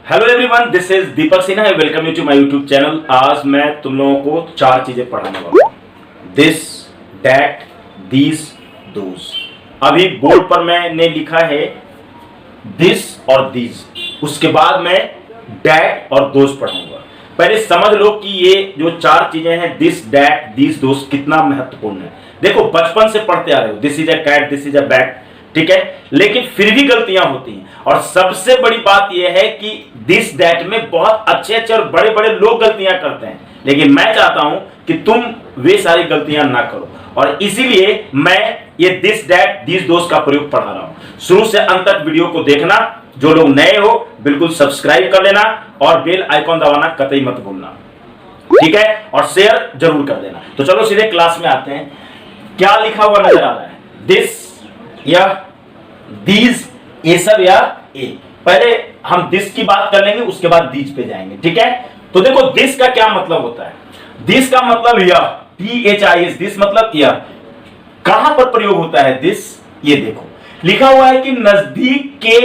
Hello everyone, this is Deepak Sinha. Welcome you to my YouTube channel. आज मैं तुम लोगों को चार चीजें पढ़ाने वाला हूँ। This, that, these, those. अभी बोर्ड पर मैंने लिखा है दिस और दीज, उसके बाद मैं डैट और दोज पढ़ाऊंगा। पहले समझ लो कि ये जो चार चीजें हैं दिस, डैट, दीज, दोज कितना महत्वपूर्ण है। देखो, बचपन से पढ़ते आ रहे हो this is a cat, this is a bat, ठीक है, लेकिन फिर भी गलतियां होती हैं। और सबसे बड़ी बात यह है कि दिस दैट में बहुत अच्छे अच्छे और बड़े बड़े लोग गलतियां करते हैं, लेकिन मैं चाहता हूं कि तुम वे सारी गलतियां ना करो, और इसीलिए मैं ये दिस दैट दीज दोस्त का प्रयोग पढ़ा रहा हूं। शुरू से अंत तक वीडियो को देखना। जो लोग नए हो बिल्कुल सब्सक्राइब कर लेना और बेल आइकॉन दबाना कतई मत भूलना, ठीक है, और शेयर जरूर कर देना। तो चलो सीधे क्लास में आते हैं। क्या लिखा हुआ नजर आ रहा है? दिस या दीज, ये सब या ए। पहले हम दिस की बात कर लेंगे, उसके बाद दीज पे जाएंगे, ठीक है। तो देखो, दिस का क्या मतलब होता है? दिस का मतलब यह, THIS, दिस मतलब यह। कहां पर प्रयोग होता है दिस? ये देखो लिखा हुआ है कि नजदीक के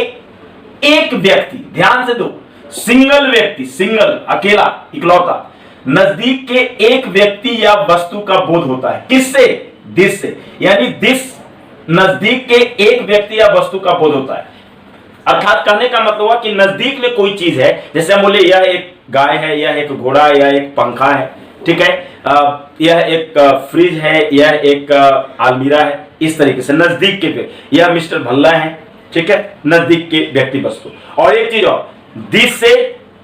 एक व्यक्ति, ध्यान से दो, सिंगल व्यक्ति, सिंगल, अकेला, इकलौता, नजदीक के एक व्यक्ति या वस्तु का बोध होता है। किससे? दिस से। यानी दिस नजदीक के एक व्यक्ति या वस्तु का बोध होता है। अर्थात कहने का मतलब हुआ कि नजदीक में कोई चीज है, जैसे हम बोले यह एक गाय है, यह एक घोड़ा, यह एक पंखा है, ठीक है, यह एक फ्रिज है, यह एक अलमीरा है। इस तरीके से नजदीक के, यह मिस्टर भल्ला है, ठीक है, नजदीक के व्यक्ति वस्तु। और एक चीज और, दिस से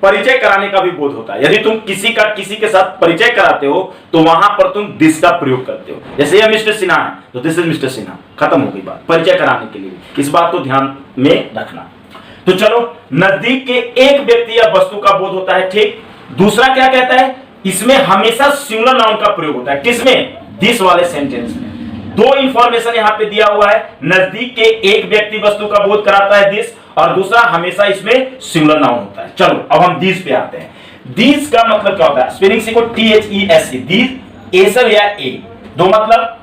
परिचय कराने का भी बोध होता है। यदि तुम किसी के साथ परिचय कराते हो तो वहां पर तुम दिस का प्रयोग करते हो। जैसे यह मिस्टर सिन्हा है तो दिस इज मिस्टर सिन्हा, खत्म हो गई बात। परिचय कराने के लिए इस बात को ध्यान में रखना। तो चलो, नजदीक के एक व्यक्ति या वस्तु का बोध होता है, ठीक। दूसरा क्या कहता है? इसमें हमेशा सिंगुलर नाउन का प्रयोग होता है। किसमें? दिस वाले सेंटेंस में। दो इंफॉर्मेशन यहां पे दिया हुआ है, नजदीक के एक व्यक्ति वस्तु का बोध कराता है दिस, और दूसरा हमेशा इसमें सिंगुलर नाउन होता है। चलो अब हम दीज पे आते हैं। दीज का मतलब क्या होता है? स्पेलिंग सीखो, THES, दीज, ए सब या ए, दो मतलब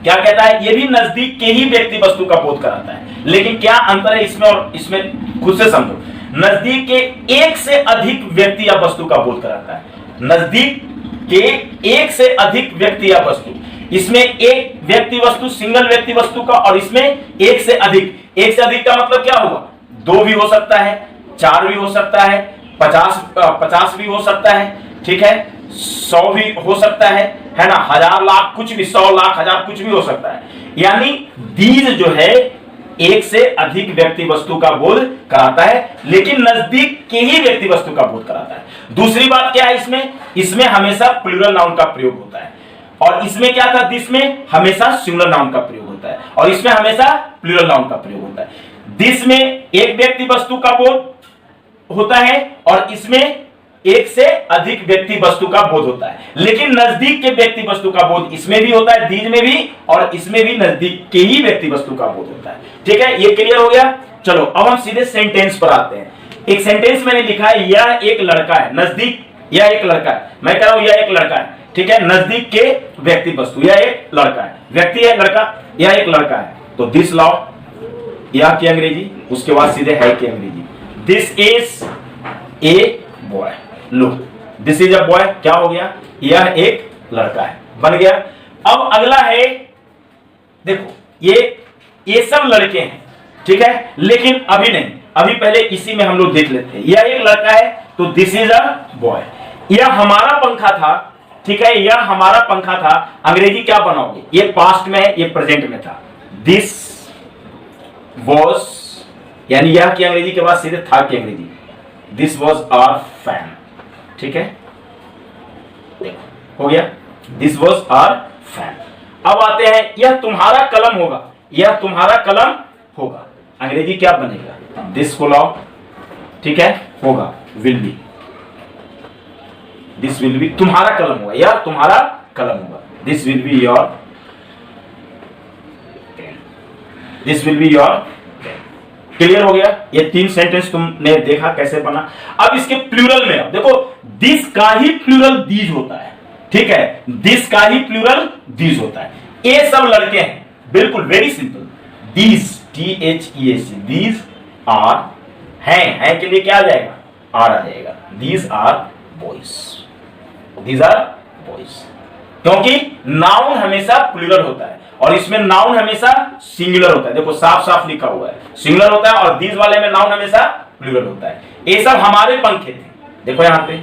क्या कहता है? ये भी नजदीक के ही व्यक्ति वस्तु का बोध कराता है, लेकिन क्या अंतर है इसमें और इसमें? खुद से समझो। नजदीक के एक से अधिक व्यक्ति या वस्तु का बोध कराता है। नजदीक के एक से अधिक व्यक्ति या वस्तु, इसमें एक व्यक्ति वस्तु, सिंगल व्यक्ति वस्तु का, और इसमें एक से अधिक। एक से अधिक का मतलब क्या हुआ? दो भी हो सकता है, चार भी हो सकता है, 50 भी हो सकता है, ठीक है, 100 भी हो सकता है ना, 1000, लाख, कुछ भी, 100, लाख, 1000, कुछ भी हो सकता है। यानी दीज जो है एक से अधिक व्यक्ति वस्तु का बोध कराता है, लेकिन नजदीक के ही व्यक्ति वस्तु का बोध कराता है। दूसरी बात क्या है इसमें हमेशा प्लूरल नाउन का प्रयोग होता है। और इसमें क्या था? दिस में हमेशा सिंगुलर नाउन का प्रयोग होता है, और इसमें हमेशा प्लूरल नाउन का प्रयोग होता है। दिस में एक व्यक्ति वस्तु का बोध होता है, और इसमें एक से अधिक व्यक्ति वस्तु का बोध होता है, लेकिन नजदीक के व्यक्ति वस्तु का बोध इसमें भी होता है, दीज में भी, और इसमें भी नजदीक के ही व्यक्ति वस्तु का बोध होता है, ठीक है। ये क्लियर हो गया? चलो अब हम सीधे सेंटेंस पर आते हैं। एक सेंटेंस मैंने लिखा है, यह एक लड़का है। नजदीक, यह एक लड़का है, मैं कह रहा हूं यह एक लड़का है, ठीक है, नजदीक के व्यक्ति वस्तु, यह एक लड़का है, व्यक्ति है लड़का, यह एक लड़का है, तो दिस लाओ, यह की अंग्रेजी, उसके बाद सीधे है की अंग्रेजी। This is a boy, low, this is a boy, क्या हो गया? यह एक लड़का है, बन गया। अब अगला है, देखो ये सब लड़के हैं, ठीक है, लेकिन अभी नहीं, अभी पहले इसी में हम लोग देख लेते हैं। यह एक लड़का है तो दिस इज अ बॉय। यह हमारा पंखा था, ठीक है, यह हमारा पंखा था। अंग्रेजी क्या बनाओगे? ये पास्ट में है, ये प्रेजेंट में था। दिस वॉज, यानी यह की अंग्रेजी के बाद सीधे था की अंग्रेजी, दिस वॉज आवर फैन, ठीक है, देखो हो गया, दिस वॉज आवर फैन। अब आते हैं, यह तुम्हारा कलम होगा, यह तुम्हारा कलम होगा। अंग्रेजी क्या बनेगा? दिस को लाओ, ठीक है, होगा, will be, this will be, तुम्हारा कलम होगा, यह तुम्हारा कलम होगा, this will be your pen, this will be your pen. Clear हो गया? ये तीन सेंटेंस तुमने देखा कैसे बना। अब इसके प्लूरल में, अब देखो, दिस का ही प्लूरल दीज होता है, ठीक है, दिस का ही प्लूरल दीज होता है। ये सब लड़के हैं, बिल्कुल very simple. These, THES, these are, हैं के लिए क्या आ जाएगा? आर आ जाएगा, these are boys, these are boys, क्योंकि नाउन हमेशा प्लूरल होता है और इसमें नाउन हमेशा सिंगुलर होता है। देखो साफ साफ लिखा हुआ है, सिंगुलर होता है और दीज वाले में नाउन हमेशा प्लूरल होता है। ये सब हमारे पंखे थे, देखो यहां पे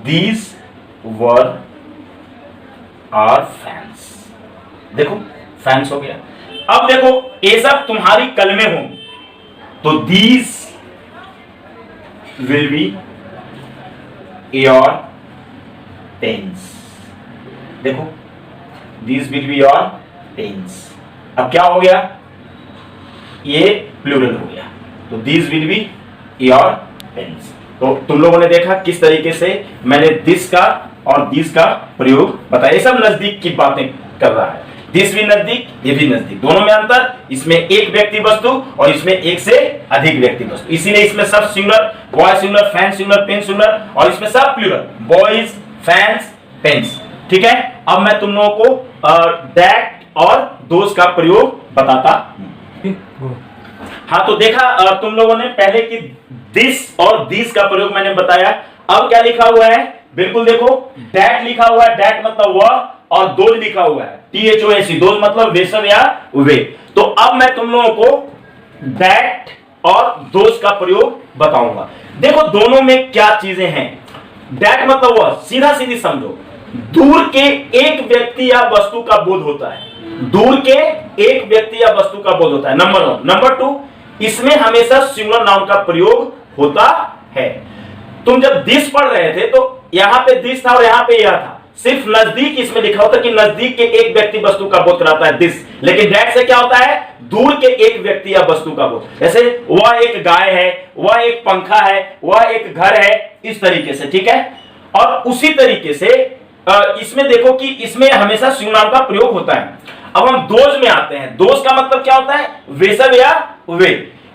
दीज वर आर फैंस, देखो फैंस हो गया। अब देखो ये सब तुम्हारी कलमें होंगी, तो these will be your pens, देखो these will be your pens. अब क्या हो गया, ये प्लूरल हो गया, तो these will be your pens. तो तुम लोगों ने देखा किस तरीके से मैंने दिस का और दीज का प्रयोग बताया। ये सब नजदीक की बातें कर रहा है, दिस भी नजदीक, ये भी नजदीक, दोनों में अंतर, इसमें एक व्यक्ति वस्तु और इसमें एक से अधिक व्यक्ति वस्तु, इसीलिए इसमें सब singular, boy singular, fan singular, pen singular, और इसमें सब प्लूरल, बॉयज, फैंस, पेन्स। ठीक है, अब मैं तुम लोगों को दैट और दोस का प्रयोग बताता हूं। हाँ, तो देखा तुम लोगों ने पहले कि दिस और दिस का प्रयोग मैंने बताया। अब क्या लिखा हुआ है, बिल्कुल देखो, दैट लिखा हुआ है, दैट मतलब वह, और दोज लिखा हुआ है THOS, दोज मतलब वे सब या वे। तो अब मैं तुम लोगों को दैट और दोज का प्रयोग बताऊंगा। देखो दोनों में क्या चीजें हैं। दैट मतलब वह, सीधा सीधी समझो, दूर के एक व्यक्ति या वस्तु का बोध होता है, दूर के एक व्यक्ति या वस्तु का बोध होता है, नंबर 1। नंबर 2, इसमें हमेशा सिंगुलर नाउन का प्रयोग होता है। तुम जब दिस पढ़ रहे थे तो यहां पे दिस था और यहां पे यह था, सिर्फ नजदीक इसमें लिखा होता कि नजदीक के एक व्यक्ति वस्तु का बोध कराता है दिस, लेकिन दैट से क्या होता है, दूर के एक व्यक्ति या वस्तु का बोध। जैसे वह एक गाय है, वह एक पंखा है, वह एक घर है, इस तरीके से। ठीक है, और उसी तरीके से इसमें देखो कि इसमें हमेशा सिंगुलर नाउन का प्रयोग होता है। अब हम दोज में आते हैं। दोज का मतलब क्या होता है, वे सब या वे।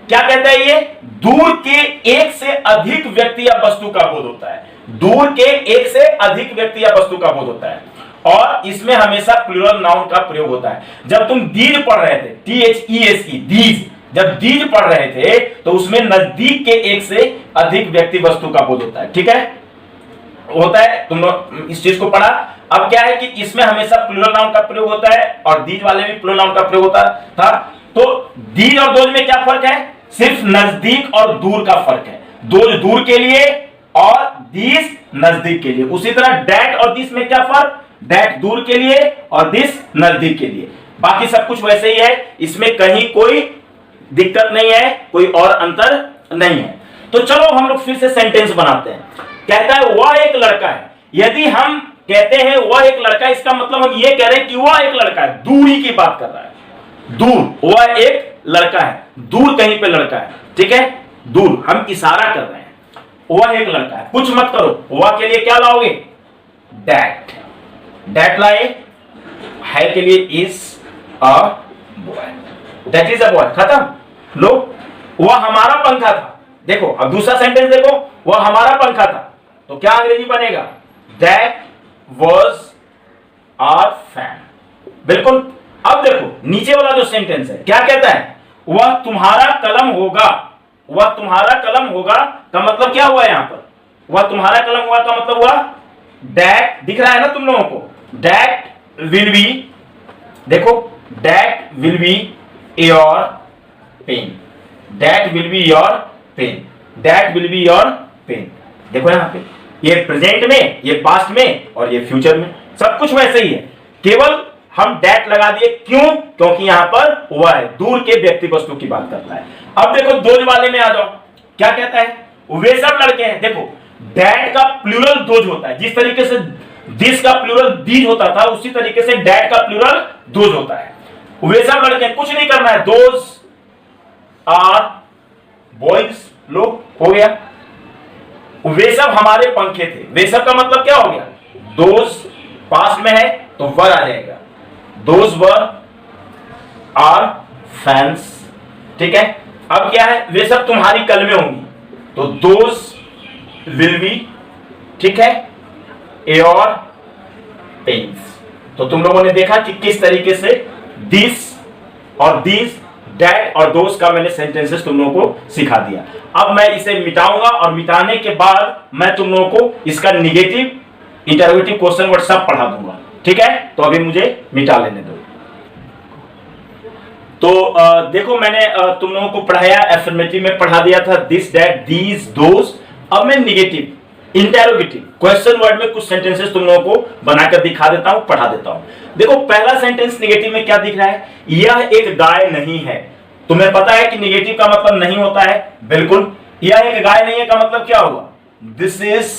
क्या कहता है ये, दूर के एक से अधिक व्यक्ति या वस्तु का बोध होता है, दूर के एक से अधिक व्यक्ति या वस्तु का बोध होता है, और इसमें हमेशा प्लूरल नाउन का प्रयोग होता है। जब तुम दीज पढ़ रहे थे, THESE, दीज, जब दीज पढ़ रहे थे तो उसमें नजदीक के एक से अधिक व्यक्ति वस्तु का बोध होता है। ठीक है, होता है, तुम लोग इस चीज को पढ़ा। अब क्या है कि इसमें हमेशा प्लूरल नाउन का प्रयोग होता है और दीज वाले में प्लूरल नाउन का प्रयोग होता था। तो दीज और दोज में क्या फर्क है, सिर्फ नजदीक और दूर का फर्क है। दोज दूर के लिए और दीज नजदीक के लिए। उसी तरह दैट और दिस में क्या फर्क, दैट दूर के लिए और दिस नजदीक के लिए। बाकी सब कुछ वैसे ही है, इसमें कहीं कोई दिक्कत नहीं है, कोई और अंतर नहीं है। तो चलो हम लोग फिर से सेंटेंस बनाते हैं। कहता है वह एक लड़का है। यदि हम कहते हैं वह एक लड़का, इसका मतलब हम ये कह रहे हैं कि वह एक लड़का है, दूरी की बात कर रहा है, दूर, वह एक लड़का है, दूर कहीं पे लड़का है। ठीक है, दूर, हम इशारा कर रहे हैं, वह एक लड़का है। कुछ मत करो, वह के लिए क्या लाओगे, दैट, दैट लाए, है के लिए is a boy, that is a boy, खत्म। लो, वह हमारा पंखा था। देखो अब दूसरा सेंटेंस देखो, वह हमारा पंखा था, तो क्या अंग्रेजी बनेगा, दैट वॉज आवर फैन। बिल्कुल। अब देखो नीचे वाला जो सेंटेंस है क्या कहता है, वह तुम्हारा कलम होगा। वह तुम्हारा कलम होगा का मतलब क्या हुआ यहां पर, वह तुम्हारा कलम हुआ का मतलब हुआ दैट, दिख रहा है ना तुम लोगों को, दैट विल बी, देखो that will be your pen, that will be your pen, that will be your pen. देखो यहां पे ये प्रेजेंट में, ये पास्ट में और ये फ्यूचर में, सब कुछ वैसे ही है, केवल हम दैट लगा दिए। क्यों, क्योंकि यहां पर वह है, दूर के व्यक्ति वस्तु की बात करता है। अब देखो दोज वाले में आ जाओ, क्या कहता है, वे सब लड़के हैं। देखो दैट का प्लूरल दोज होता है, जिस तरीके से दिस का प्लूरल दीज होता था उसी तरीके से दैट का प्लूरल दोज होता है। वे सब लड़के, कुछ नहीं करना है, दोज आर बॉयज, लो हो गया। वे सब हमारे पंखे थे, वे सब का मतलब क्या हो गया, दोज पास्ट में है तो वर आ जाएगा, दोज वर आर फैंस। ठीक है, अब क्या है, वे सब तुम्हारी कलमें होंगी, तो दोज विल बी, ठीक है, योर पेन्स। तो तुम लोगों ने देखा कि किस तरीके से दिस और दीज डैट और दोस्त का मैंने सेंटेंसेस तुम लोगों को सिखा दिया। अब मैं इसे मिटाऊंगा और मिटाने के बाद मैं तुम लोगों को इसका निगेटिव, इंटरोगेटिव, क्वेश्चन वर्ड सब पढ़ा दूंगा। ठीक है, तो अभी मुझे मिटा लेने दो। तो देखो मैंने तुम लोगों को पढ़ाया, एफर्मेटिव में पढ़ा दिया था दिस, दैट, दीज, दोस। अब मैं निगेटिव, इंटरोगेटिव, क्वेश्चन वर्ड में कुछ सेंटेंसेस तुम लोगों को बनाकर दिखा देता हूं, पढ़ा देता हूं। देखो पहला सेंटेंस निगेटिव में क्या दिख रहा है, यह एक गाय नहीं है। तुम्हें पता है कि निगेटिव का मतलब नहीं होता है, बिल्कुल। यह एक गाय नहीं है का मतलब क्या होगा, this is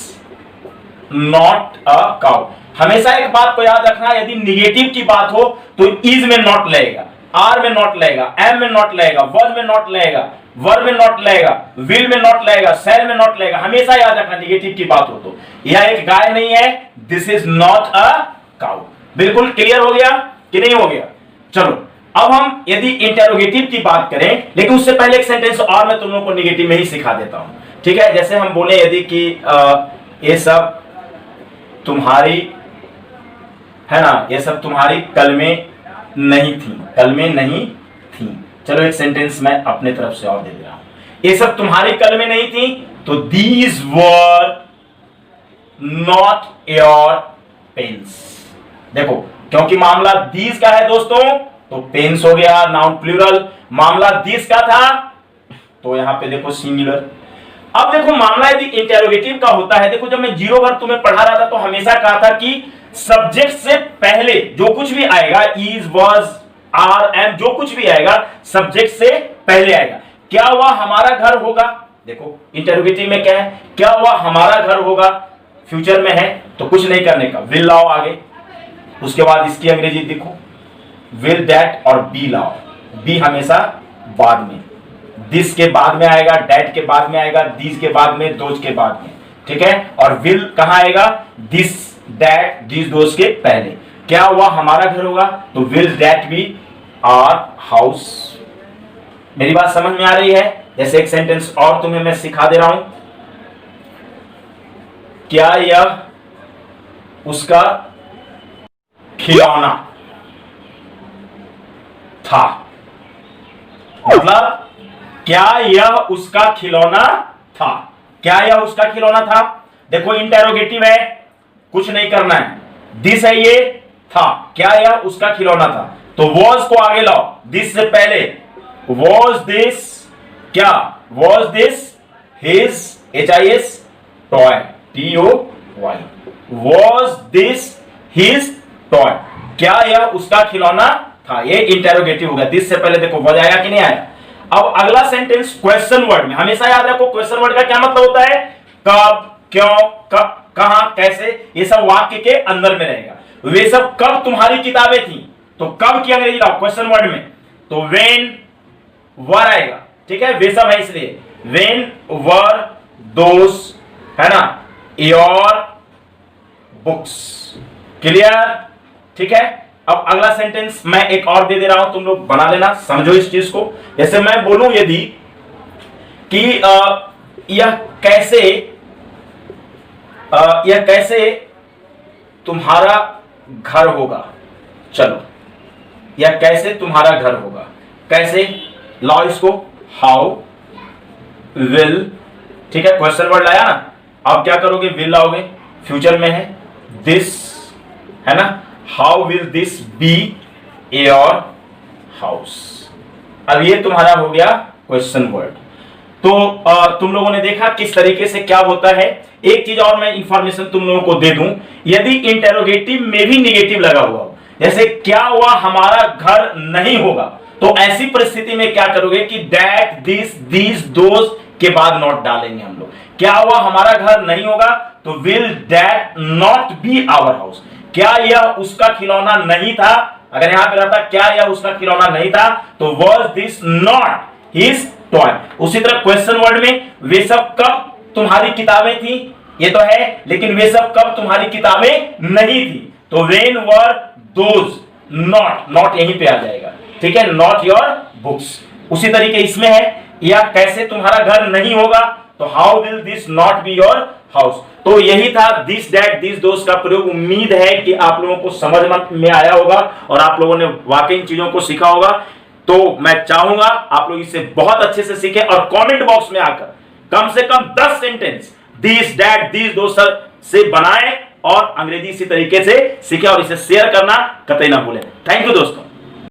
not a cow. हमेशा एक बात को याद रखना, यदि निगेटिव की बात हो तो इज में नॉट लगेगा, आर में नॉट लगेगा, एम में नॉट लगेगा, वर्ब में नॉट लगेगा, वर्ब में नॉट लगेगा, विल में नॉट लगेगा, शैल में नॉट लगेगा। हमेशा याद रखना निगेटिव की बात हो तो यह एक गाय नहीं है, this is not a cow. बिल्कुल क्लियर हो गया कि नहीं हो गया? चलो अब हम यदि इंटरोगेटिव की बात करें, लेकिन उससे पहले एक सेंटेंस और मैं तुम लोगों को निगेटिव में ही सिखा देता हूं। ठीक है, जैसे हम बोले यदि कि ये सब तुम्हारी, है ना, ये सब तुम्हारी कल में नहीं थी, कल में नहीं थी। चलो एक सेंटेंस मैं अपने तरफ से और दे दे रहा हूं, ये सब तुम्हारी कल में नहीं थी, तो these were not your pens. देखो क्योंकि मामला दीज का है दोस्तों, तो पेन्स हो गया नाउन प्लूरल। मामला दिस का था तो यहां पे देखो सिंगुलर। अब देखो मामला यदि इंटरोगेटिव का होता है, देखो जब मैं जीरो वर्ब तुम्हें पढ़ा रहा था तो हमेशा कहा था कि सब्जेक्ट से पहले जो कुछ भी आएगा, इज, वाज, आर, एम, जो कुछ भी आएगा सब्जेक्ट से पहले आएगा। क्या वह हमारा घर होगा, देखो इंटरोगेटिव में क्या है, क्या वह हमारा घर होगा, फ्यूचर में है तो कुछ नहीं करने का, विल लाओ आगे। उसके बाद इसकी अंग्रेजी देखो, विल, दैट और बी लाओ। बी हमेशा बाद में, दिस के बाद में आएगा, डैट के बाद में आएगा, दीज के बाद में, दोज के बाद में। ठीक है, और विल कहां आएगा, दिस, दैट, दीज, दोज के पहले। क्या वह हमारा घर होगा, तो will that be our house. मेरी बात समझ में आ रही है? जैसे एक सेंटेंस और तुम्हें मैं सिखा दे रहा हूं, क्या यह उसका खिलौना था। मतलब क्या यह उसका खिलौना था, क्या यह उसका खिलौना था। देखो इंटेरोगेटिव है, कुछ नहीं करना है, दिस है ये, था, क्या यह उसका खिलौना था, तो वॉज को आगे लाओ, दिस से पहले, वॉज दिस, क्या was this his, HIS, toy, TOY, was this his toy, क्या यह उसका खिलौना था। ये इंटेरोगेटिव हो गया, दिस से पहले देखो वॉज आया कि नहीं आया। अब अगला सेंटेंस क्वेश्चन वर्ड में, हमेशा याद रखो क्वेश्चन वर्ड का क्या मतलब होता है, कब, क्यों, कब, कहां, कैसे, ये सब वाक्य के अंदर में रहेगा। वे सब कब तुम्हारी किताबें थी, तो कब की अंग्रेजी लाओ क्वेश्चन वर्ड में, तो व्हेन, वर आएगा। ठीक है, वे सब है इसलिए व्हेन, वर, दोस, है ना, योर बुक्स। क्लियर? ठीक है, अब अगला सेंटेंस मैं एक और दे दे रहा हूं, तुम लोग बना लेना, समझो इस चीज को। जैसे मैं बोलूं यदि कि यह कैसे तुम्हारा घर होगा। चलो, यह कैसे तुम्हारा घर होगा, कैसे लाओ इसको, हाउ, विल। ठीक है, क्वेश्चन वर्ड लाया ना, अब क्या करोगे, विल लाओगे, फ्यूचर में है, दिस, है ना, how will this be your house. अब ये तुम्हारा हो गया क्वेश्चन वर्ड। तो तुम लोगों ने देखा किस तरीके से क्या होता है। एक चीज और मैं इंफॉर्मेशन तुम लोगों को दे दूं, यदि इंटेरोगेटिव में भी निगेटिव लगा हुआ हो, जैसे क्या वह हमारा घर नहीं होगा, तो ऐसी परिस्थिति में क्या करोगे कि दैट, दिस, दीज, दोज के बाद नॉट डालेंगे हम लोग। क्या वह हमारा घर नहीं होगा, तो will that not be our house, क्या यह उसका खिलौना नहीं था। अगर यहां पे रहता क्या यह उसका खिलौना नहीं था, तो was this not his toy. उसी तरह क्वेश्चन वर्ड में वे सब कब तुम्हारी किताबें थी, ये तो है, लेकिन वे सब कब तुम्हारी किताबें नहीं थी, तो when were those not, not यहीं पे आ जाएगा। ठीक है, नॉट योर बुक्स। उसी तरीके इसमें है, या कैसे तुम्हारा घर नहीं होगा, तो how will this not be your house. तो यही था दिस, दैट, दिस, दोस का प्रयोग। उम्मीद है कि आप लोगों को समझ में आया होगा और आप लोगों ने वाकई इन चीजों को सीखा होगा। तो मैं चाहूंगा आप लोग इसे बहुत अच्छे से सीखें और कमेंट बॉक्स में आकर कम से कम 10 सेंटेंस दिस डैट दिस दोस्त से बनाएं और अंग्रेजी इसी तरीके से सीखें और इसे शेयर करना कतई ना भूलें। थैंक यू दोस्तों।